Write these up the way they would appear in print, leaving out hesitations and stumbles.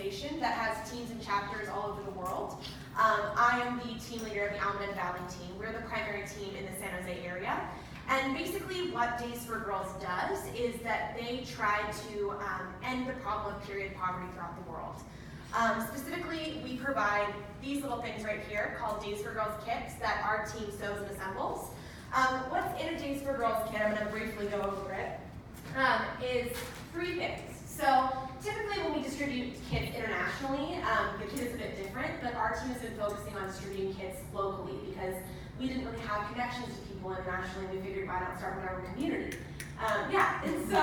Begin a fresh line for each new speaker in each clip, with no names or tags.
organization that has teams and chapters all over the world. I am the team leader of the Almaden Valley Team. We're the primary team in the San Jose area. And basically what Days for Girls does is that they try to end the problem of period poverty throughout the world. Specifically, we provide these little things right here called Days for Girls kits that our team sews and assembles. What's in a Days for Girls kit, I'm going to briefly go over it, is 3 things. So typically when we distribute kits internationally, the kit is a bit different, but our team has been focusing on distributing kits locally because we didn't really have connections to people internationally. We figured why not start with our own community. And so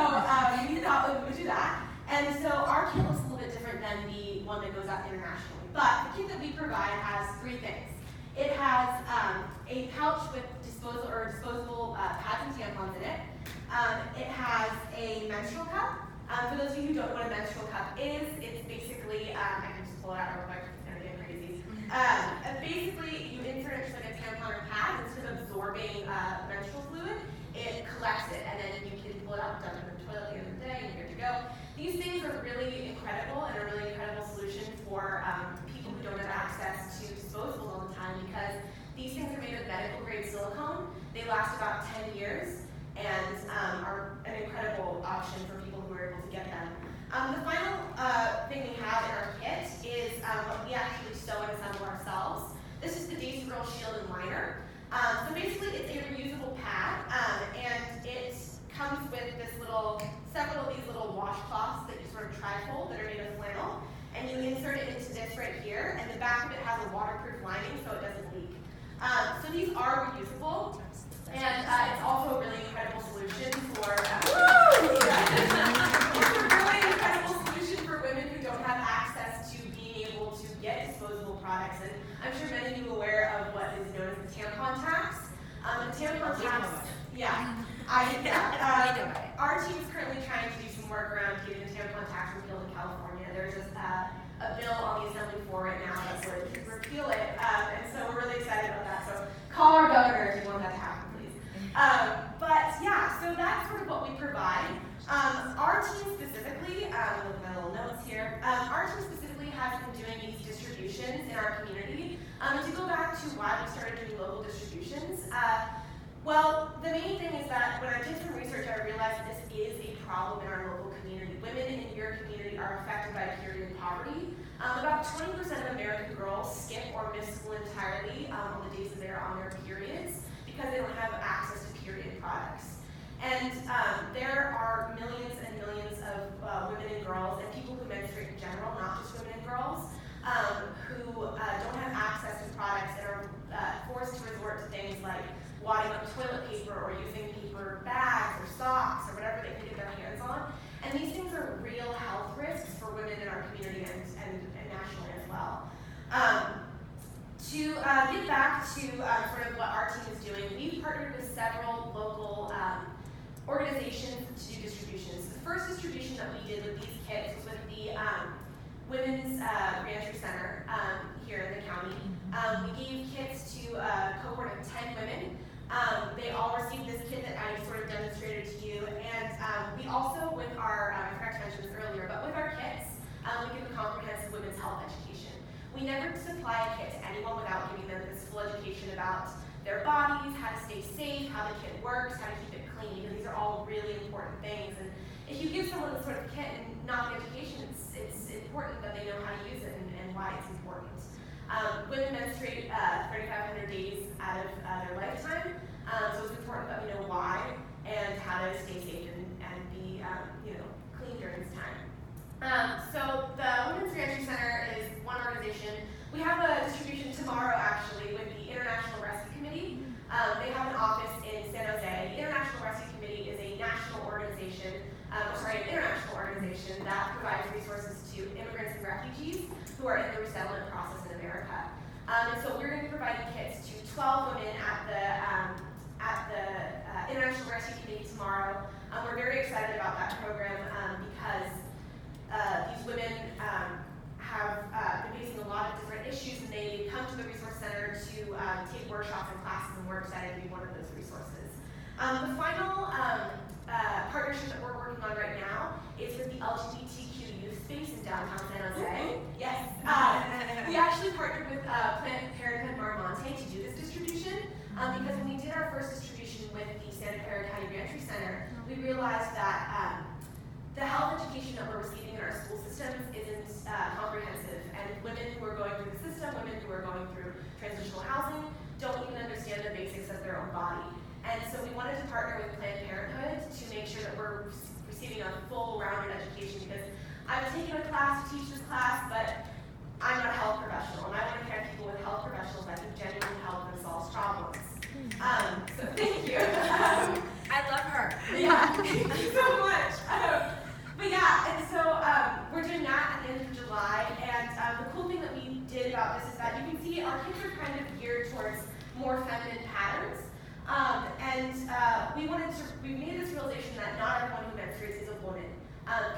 we thought we would do that. And so our kit looks a little bit different than the one that goes out internationally. But the kit that we provide has 3 things. It has a pouch with disposable pads and tampons in it. It has a menstrual cup. For those of you who don't know what a menstrual cup is, it's basically, I can just pull it out real quick, it's going to get crazy. Basically, you insert it just like a tampon or pad, instead of absorbing menstrual fluid, it collects it, and then you can pull it out, dump it in the toilet at the end of the day, and you're good to go. These things are really incredible, and a really incredible solution for people who don't have access to disposables all the time, because these things are made of medical grade silicone. They last about 10 years, and are an incredible option for people who are able to get them. The final thing we have in our kit is what we actually sew and assemble ourselves. This is the Days for Girls Shield and Liner. So basically it's a reusable pad, and it comes with several of these little washcloths that you sort of tri-fold that are made of flannel, and you insert it into this right here, and the back of it has a waterproof lining so it doesn't leak. So these are reusable, and it's also a really incredible solution for it's a really incredible solution for women who don't have access to being able to get disposable products. And I'm sure many of you are aware of what is known as the tampon tax. The tampon tax, our team is currently trying to do some work around getting the tampon tax repealed in California. There's just a bill on the assembly floor right now that would repeal it, and so we're really excited about that. So call our governor if you want that to happen, please. So that's sort of what we provide. Our team specifically, with my little notes here, our team specifically has been doing these distributions in our community. To go back to why we started doing local distributions, well, the main thing is that when I did some research, I realized that this is a problem in our local community. Women in your community are affected by period poverty. About 20% of American girls skip or miss school entirely on the days that they're on their periods because they don't have access to period products. And there are millions and millions of women and girls, and people who menstruate in general, not just women and girls, who don't have access to products and are forced to resort to things like wadding up toilet paper or using paper bags or socks or whatever they can get their hands on. And these things are real health risks for women in our community and nationally as well. To get back to sort of what our team is doing, we've partnered with several local organizations to do distributions. The first distribution that we did with these kits was with the Women's Reentry Center here in the county. We gave kits to a cohort of 10 women. They all received this kit that I sort of demonstrated to you, and we also, with our, I forgot to mention this earlier, but with our kits, we give a comprehensive women's health education. We never supply a kit to anyone without giving them this full education about their bodies, how to stay safe, how the kit works, how to keep it clean, because these are all really important things. And if you give someone this sort of kit and not the education, it's important that they know how to use it and why it's important. Women menstruate 3,500 days out of their lifetime, so it's important that we know why and how to stay safe and be clean during this time. So the Women's Reentry Center is one organization. We have a distribution tomorrow actually with the International Rescue Committee. They have an office in San Jose. The International Rescue Committee is a national organization, an international organization that provides resources to immigrants and refugees who are in the resettlement process in America. And so we're going to be providing kits to 12 women at the International Rescue Committee tomorrow. We're very excited about that program because these women have been facing a lot of different issues, and they come to the Resource Center to take workshops and classes, and we're excited to be one of those resources. The final partnership that we're working on right now is with the LGBTQ youth space in downtown San Jose. Because when we did our first distribution with the Santa Clara County Reentry Center, we realized that the health education that we're receiving in our school systems isn't comprehensive, and women who are going through the system, women who are going through transitional housing, don't even understand the basics of their own body. And so we wanted to partner with Planned Parenthood to make sure that we're receiving a full rounded education, because I've taken a class to teach this class, but I'm not a health professional, and I want to connect people with health professionals that can genuinely help them solve problems. So thank you.
I love her.
Yeah, thank you so much. But yeah, and so we're doing that at the end of July, and the cool thing that we did about this is that you can see our kids are kind of geared towards more feminine patterns, we made this realization that not everyone who menstruates is a woman.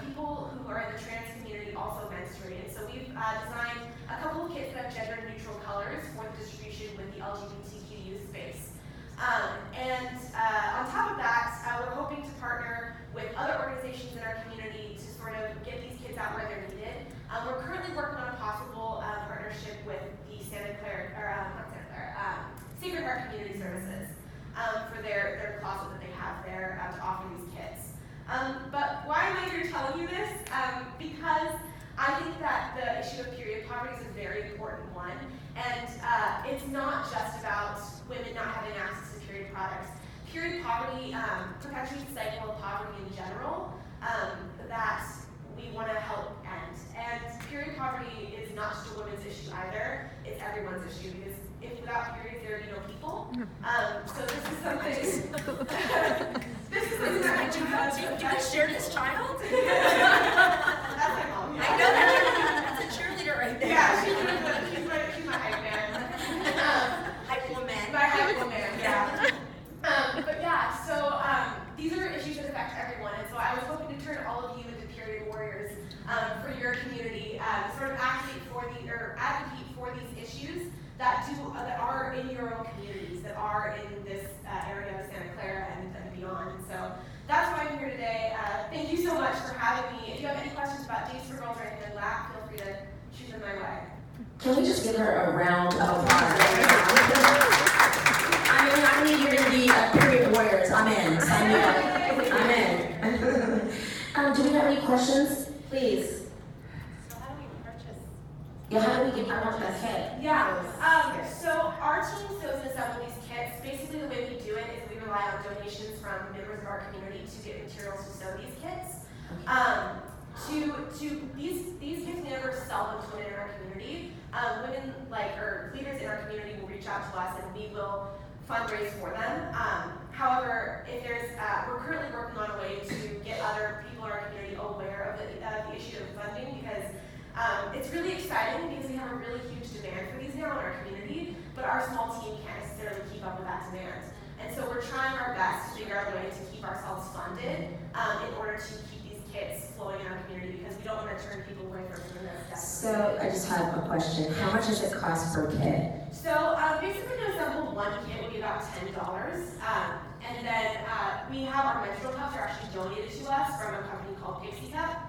People who are in the trans community also menstruate, and so we've designed a couple of kits that have gender-neutral colors for the distribution with the LGBTQ youth space. On top of that, we're hoping to partner with other organizations in our community to sort of get these kids out where they're needed. We're currently working on a possible partnership with the Sacred Heart Community Services for their closet that they have there to offer these kits. But why am I here telling you this? Because I think that the issue of period poverty is a very important one, and it's not just about women not having access to period products. Period poverty perpetuates the cycle of poverty in general that we want to help end. And period poverty is not just a women's issue either, it's everyone's issue, because if without periods there would be no people. So this is something that
you can share this child?
That's my mom. Yeah.
I know that's a cheerleader right there.
Yeah, she's my hype man.
Hype woman.
My hype woman, yeah. But yeah, so these are issues that affect everyone, and so I was hoping to turn all of you into period warriors for your community, sort of advocate for these issues that are in your own communities, that are in this area of Santa Clara and beyond. And so that's why I'm here today. Thank you so much for having me. If you have any questions about Dates for Girls or anything like that, feel free to shoot them my way.
Can we just give her a round of applause? I mean, you're going to be period warriors. I'm in. Sign me up. I'm in. Do we have any questions? Please.
So how do we purchase?
Yeah, how do we get, I want that kit.
Yeah, so our team sews and assembles these kits. Basically the way we do it is we rely on donations from members of our community to get materials to sew these kits. These kits, we never sell them to women in our community. Women or leaders in our community will reach out to us and we will fundraise for them. However, if we're currently working on a way to get other people in our community aware of the issue of funding, because it's really exciting because we have a really huge demand for these now in our community, but our small team can't necessarily keep up with that demand. And so we're trying our best to figure out a way to keep ourselves funded in order to keep these kits flowing in our community, because we don't want to turn people away from something that's definitely.
So I just have a question. How much does it cost per kit?
So basically to assemble one kit would be about $10. And then we have our menstrual cups are actually donated to us from a company called Pixie Cup.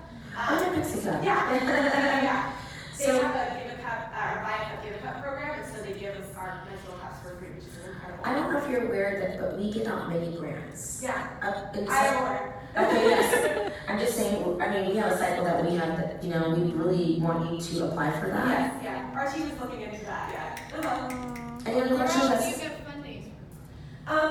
Pixie Cup.
Yeah. Yeah. They
So,
have a give a cup, or buy a cup, give a cup program, and so they give us our menstrual cups for free, which is incredible.
I don't know if you're aware that, but we get out many grants.
Yeah.
And
I am aware.
Okay, yes. I'm just saying, I mean, we have a cycle that we have that, we really want you to apply for that.
Yes, yeah. Our team is looking into that, yeah.
Any other questions?
Where else do you get funding?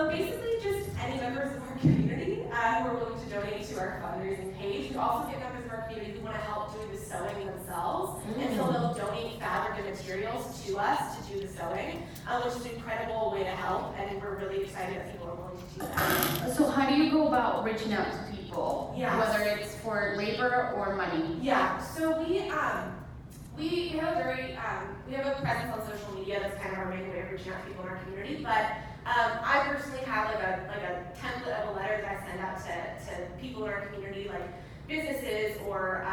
Basically just any members of our community who are willing to donate to our fundraising page. We also get members of our community who want to help doing the sewing themselves, and so they'll donate fabric and materials to us to do the sewing, which is an incredible way to help, and we're really excited that people are willing to do that.
So how do you go about reaching out to people?
Yeah.
Whether it's for labor or money?
Yeah, so we have we have a presence on social media. That's kind of our main way of reaching out to people in our community. But I personally have like a template of a letter that I send out to people in our community, like businesses or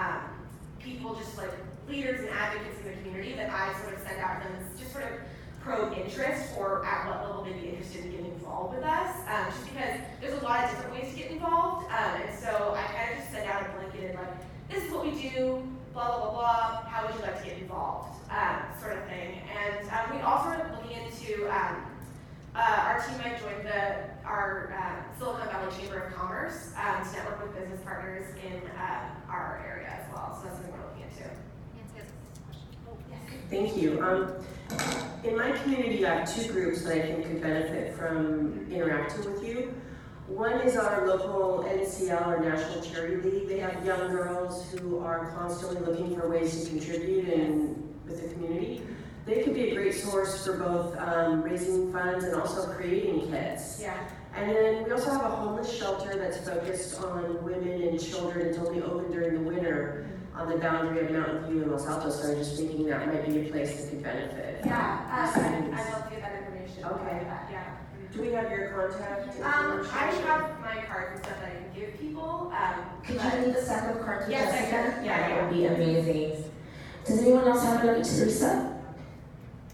people just like leaders and advocates in the community, that I sort of send out to them. It's just sort of probe interest, or at what level they'd be interested in getting involved with us. Just because there's a lot of different ways to get involved, and so I kind of just send out a blanketed like, this is what we do, blah, blah, blah, blah, how would you like to get involved, sort of thing. And we also are looking into our team might join our Silicon Valley Chamber of Commerce to network with business partners in our area as well. So that's something we're looking into.
Nancy has a question. Oh, yes.
Thank you. In my community, I have two groups that I think could benefit from interacting with you. One is our local NCL or National Charity League. They have young girls who are constantly looking for ways to contribute with the community. They could be a great source for both raising funds and also creating kits.
Yeah.
And then we also have a homeless shelter that's focused on women and children. It's only open during the winter on the boundary of Mountain View and Los Altos. So I was just thinking that might be a place that could benefit.
Yeah, I'd love to get that information.
Okay.
Yeah.
Do we have your contact information?
I have my cards and stuff that I can give people.
Could you leave a stack of cards with
Yes, I
Jessica?
can. Yeah,
That would be amazing. Does anyone else have any to Lisa?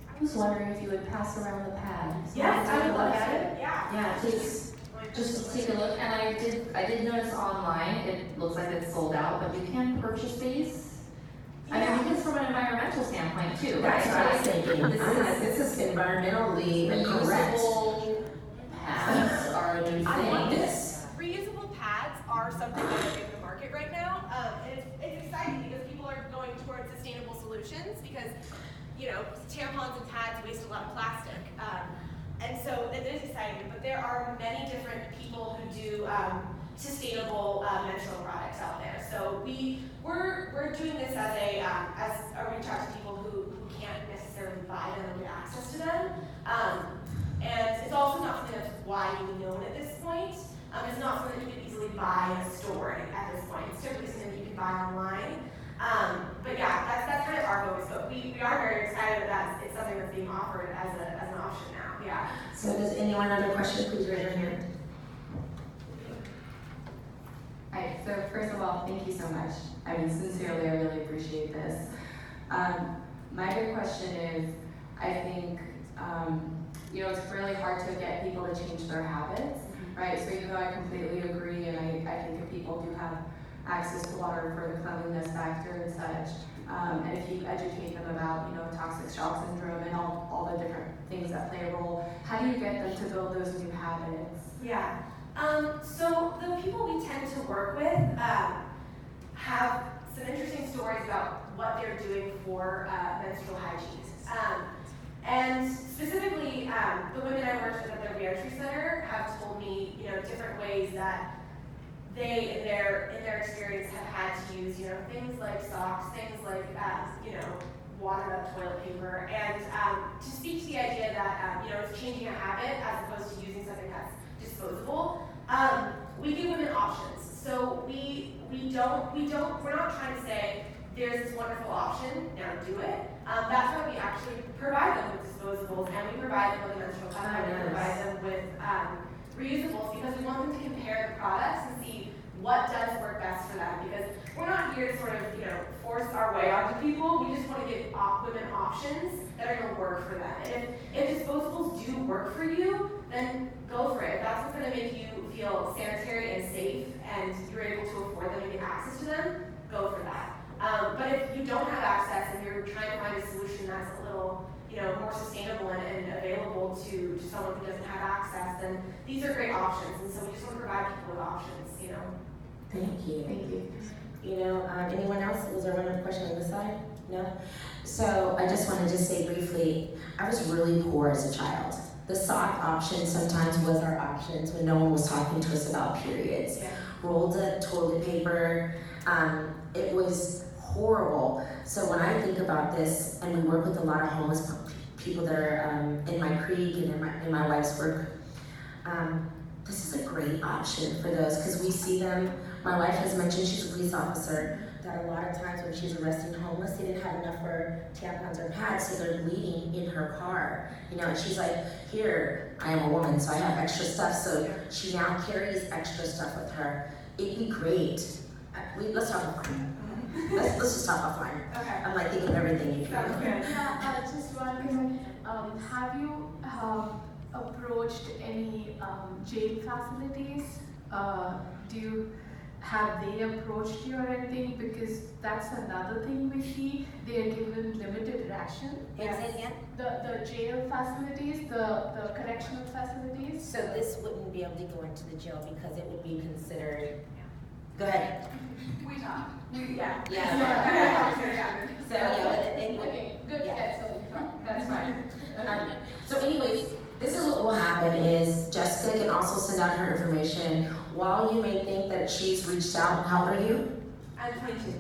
I was wondering if you would pass around the pad.
Yes, I would
Take a
love
look
to.
at it.
Yeah.
Yeah, please, just take a look, and I did notice online, it looks like it's sold out, but you can purchase these. I mean, because from an environmental standpoint too, right?
That's what I was thinking.
This
This is environmentally correct.
reusable pads are a new
I want
thing.
this. Reusable pads are something that are in the market right now, and it's exciting because people are going towards sustainable solutions because, tampons and pads waste a lot of plastic, and so it is exciting. But there are many different people who do sustainable menstrual products out there. So we're doing this as a reach out to people who can't necessarily buy them or get access to them. And it's also not something that's widely known at this point. It's not something that you can easily buy in a store at this point. It's typically something that you can buy online. But yeah, that's kind of our focus. But we are very excited that it's something that's being offered as an option now. Yeah.
So does anyone have a question? Please raise your hand.
Hi, so first of all, thank you so much. I mean, sincerely, I really appreciate this. My big question is, I think, it's really hard to get people to change their habits, right? So even though I completely agree, and I think if people do have access to water for the cleanliness factor and such, and if you educate them about, toxic shock syndrome and all the different things that play a role, how do you get them to build those new habits?
Yeah. So the people we tend to work with have some interesting stories about what they're doing for menstrual hygiene. And specifically, the women I worked with at the reentry center have told me, different ways that they, in their experience, have had to use, things like socks, things like, watered up toilet paper, and to speak to the idea that, it's changing a habit as opposed to using something that's disposable. We give women options. So we're not trying to say, there's this wonderful option, now do it. That's why we actually provide them with disposables, and we provide them with a menstrual cup, and we provide them with reusables, because we want them to compare the products and see what does work best for them. Because we're not here to sort of, force our way onto people. We just want to give women options that are going to work for them. And if disposables do work for you, then go for it. If that's what's going to make you feel sanitary and safe, and you're able to afford them and get access to them, go for that. But if you don't have access and you're trying to find a solution that's a little, more sustainable and available to someone who doesn't have access, then these are great options. And so we just want to provide people with options,
Thank you.
Thank you.
Anyone else? Was there one question on this side? No? So I just wanted to say briefly, I was really poor as a child. The sock option sometimes was our options when no one was talking to us about periods.
Yeah.
Rolled up toilet paper. It was horrible. So when I think about this, and we work with a lot of homeless people that are in my creek and in my wife's work, this is a great option for those, because we see them. My wife has mentioned, she's a police officer, that a lot of times when she's arresting homeless, they didn't have enough for tampons or pads, so they're bleeding in her car. And she's like, here, I am a woman, so I have extra stuff. So she now carries extra stuff with her. It'd be great. Let's talk offline. Let's just talk offline.
Okay.
I'm like thinking of everything you
Sounds
can.
good.
Yeah, just one thing. Have you approached any jail facilities? have they approached you or anything? Because that's another thing we see. They are given limited ration.
Wait, say it again?
The jail facilities, the correctional facilities.
So this wouldn't be able to go into the jail because it would be considered, go ahead.
We talked. Yeah.
Yeah. So, yeah, it would.
Okay, good,
Yeah.
that's fine.
So anyways, this is what will happen is Jessica can also send out her information. While you may think that she's reached out, how old are you?
I'm 22.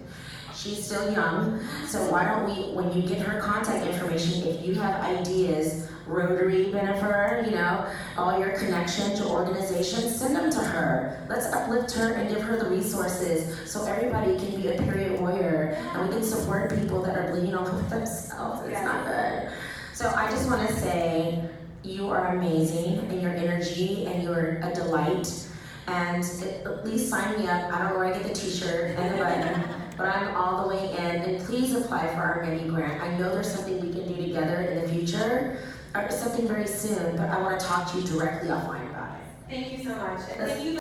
She's still young, so why don't we, when you get her contact information, if you have ideas, Rotary Benefer, you know, all your connections, your organizations, send them to her. Let's uplift her and give her the resources so everybody can be a period warrior and we can support people that are bleeding over themselves. It's not good. So I just want to say you are amazing in your energy and you're a delight. And at least sign me up. I don't know where I get the t-shirt and the button, but I'm all the way in. And please apply for our mini grant. I know there's something we can do together in the future, or something very soon, but I want to talk to you directly offline about it.
Thank you so much. And thank you